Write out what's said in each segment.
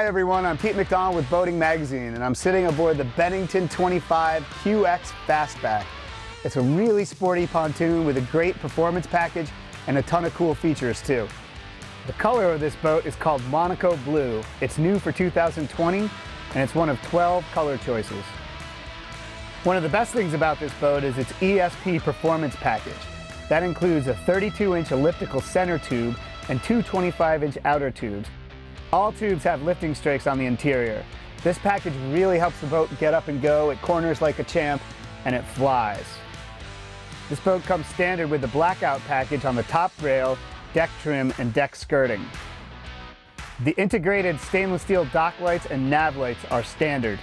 Hi everyone, I'm Pete McDonald with Boating Magazine, and I'm sitting aboard the Bennington 25 QX Fastback. It's a really sporty pontoon with a great performance package and a ton of cool features too. The color of this boat is called Monaco Blue. It's new for 2020, and it's one of 12 color choices. One of the best things about this boat is its ESP performance package. That includes a 32-inch elliptical center tube and two 25-inch outer tubes. All tubes have lifting strakes on the interior. This package really helps the boat get up and go. It corners like a champ, and it flies. This boat comes standard with the blackout package on the top rail, deck trim, and deck skirting. The integrated stainless steel dock lights and nav lights are standard.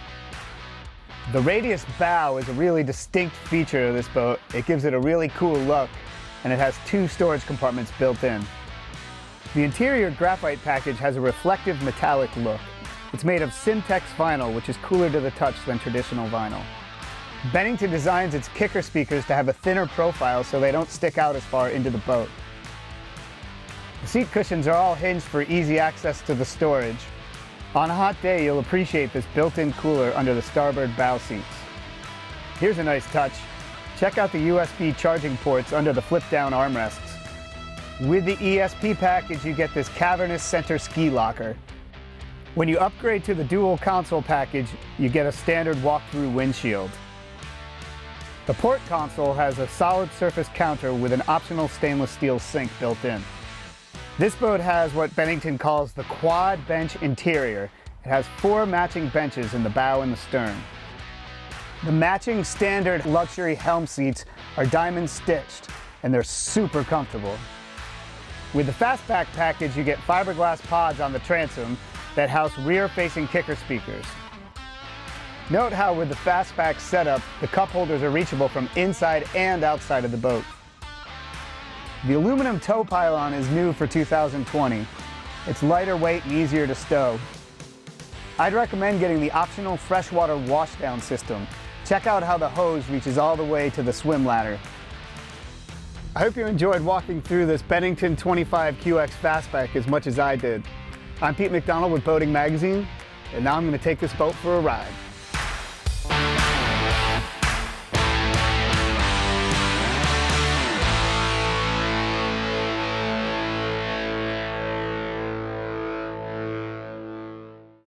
The radius bow is a really distinct feature of this boat. It gives it a really cool look, and it has two storage compartments built in. The interior graphite package has a reflective metallic look. It's made of Syntex vinyl, which is cooler to the touch than traditional vinyl. Bennington designs its kicker speakers to have a thinner profile so they don't stick out as far into the boat. The seat cushions are all hinged for easy access to the storage. On a hot day, you'll appreciate this built-in cooler under the starboard bow seats. Here's a nice touch. Check out the USB charging ports under the flip-down armrests. With the ESP package, you get this cavernous center ski locker. When you upgrade to the dual console package, you get a standard walk-through windshield. The port console has a solid surface counter with an optional stainless steel sink built in. This boat has what Bennington calls the quad bench interior. It has 4 matching benches in the bow and the stern. The matching standard luxury helm seats are diamond stitched, and they're super comfortable. With the Fastback package, you get fiberglass pods on the transom that house rear-facing kicker speakers. Note how with the Fastback setup, the cup holders are reachable from inside and outside of the boat. The aluminum tow pylon is new for 2020. It's lighter weight and easier to stow. I'd recommend getting the optional freshwater washdown system. Check out how the hose reaches all the way to the swim ladder. I hope you enjoyed walking through this Bennington 25 QX Fastback as much as I did. I'm Pete McDonald with Boating Magazine, and now I'm going to take this boat for a ride.